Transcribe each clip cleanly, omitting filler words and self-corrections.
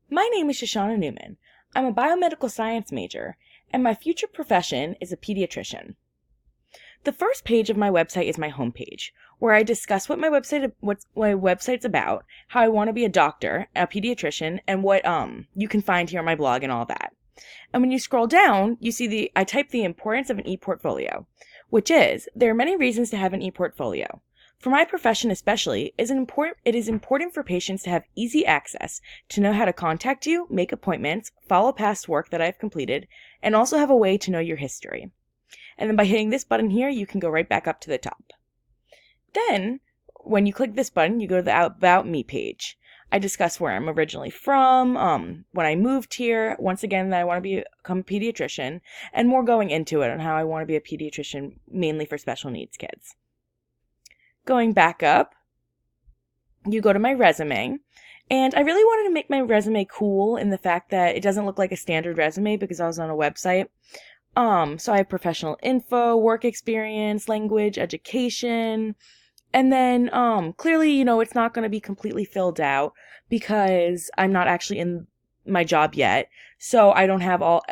My name is Shoshana Newman. I'm a biomedical science major, and my future profession is a pediatrician. The first page of my website is my homepage, where I discuss what my website's about, how I want to be a doctor, a pediatrician, and what you can find here on my blog and all that. And when you scroll down, you see I type the importance of an e-portfolio, which is there are many reasons to have an e-portfolio. For my profession especially, it is important for patients to have easy access to know how to contact you, make appointments, follow past work that I've completed, and also have a way to know your history. And then by hitting this button here, you can go right back up to the top. Then, when you click this button, you go to the About Me page. I discuss where I'm originally from, when I moved here, once again, that I want to become a pediatrician, and more going into it on how I want to be a pediatrician, mainly for special needs kids. Going back up, you go to my resume, and I really wanted to make my resume cool in the fact that it doesn't look like a standard resume because I was on a website. So I have professional info, work experience, language, education, and then clearly, it's not going to be completely filled out because I'm not actually in my job yet. So I don't have all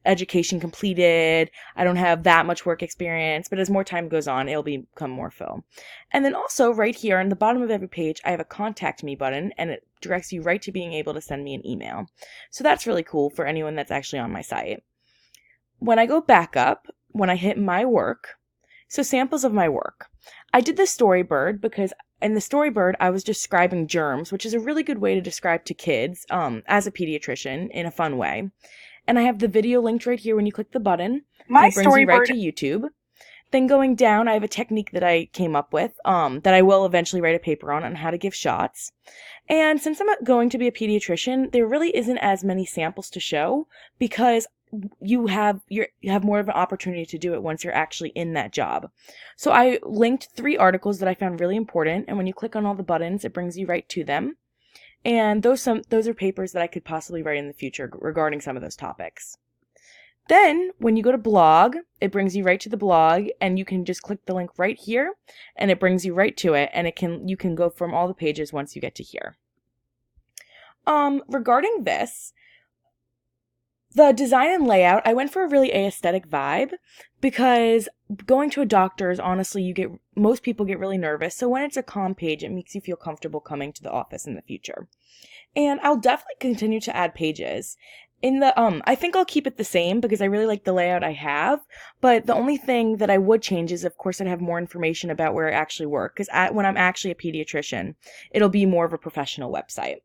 education completed. I don't have that much work experience, but as more time goes on, it'll become more full. And then also right here on the bottom of every page, I have a contact me button and it directs you right to being able to send me an email. So that's really cool for anyone that's actually on my site. When I go back up, when I hit my work, so samples of my work. I did the Storybird because in the Storybird, I was describing germs, which is a really good way to describe to kids as a pediatrician in a fun way. And I have the video linked right here when you click the button. My and it brings you right Storybird. to YouTube. Then going down, I have a technique that I came up with that I will eventually write a paper on how to give shots. And since I'm going to be a pediatrician, there really isn't as many samples to show because you have more of an opportunity to do it once you're actually in that job. So I linked 3 articles that I found really important, and when you click on all the buttons, it brings you right to them. And those are papers that I could possibly write in the future regarding some of those topics. Then, when you go to blog, it brings you right to the blog, and you can just click the link right here, and it brings you right to it, and you can go from all the pages once you get to here. Regarding this, the design and layout, I went for a really aesthetic vibe because going to a doctor's, honestly, most people get really nervous. So when it's a calm page, it makes you feel comfortable coming to the office in the future. And I'll definitely continue to add pages. I think I'll keep it the same because I really like the layout I have. But the only thing that I would change is, of course, I'd have more information about where I actually work. Because when I'm actually a pediatrician, it'll be more of a professional website.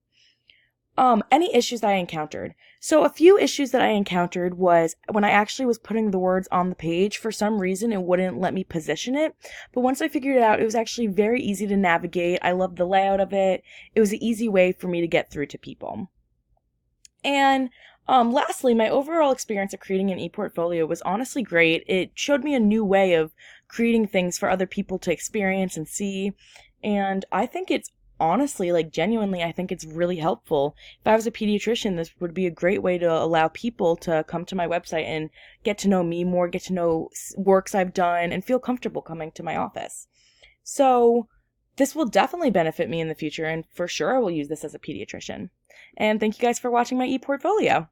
Any issues that I encountered. So a few issues that I encountered was when I actually was putting the words on the page, for some reason it wouldn't let me position it. But once I figured it out, it was actually very easy to navigate. I loved the layout of it. It was an easy way for me to get through to people. And lastly, my overall experience of creating an e-portfolio was honestly great. It showed me a new way of creating things for other people to experience and see. And I think it's honestly, genuinely, I think it's really helpful. If I was a pediatrician, this would be a great way to allow people to come to my website and get to know me more, get to know works I've done, and feel comfortable coming to my office. So this will definitely benefit me in the future, and for sure I will use this as a pediatrician. And thank you guys for watching my e-portfolio.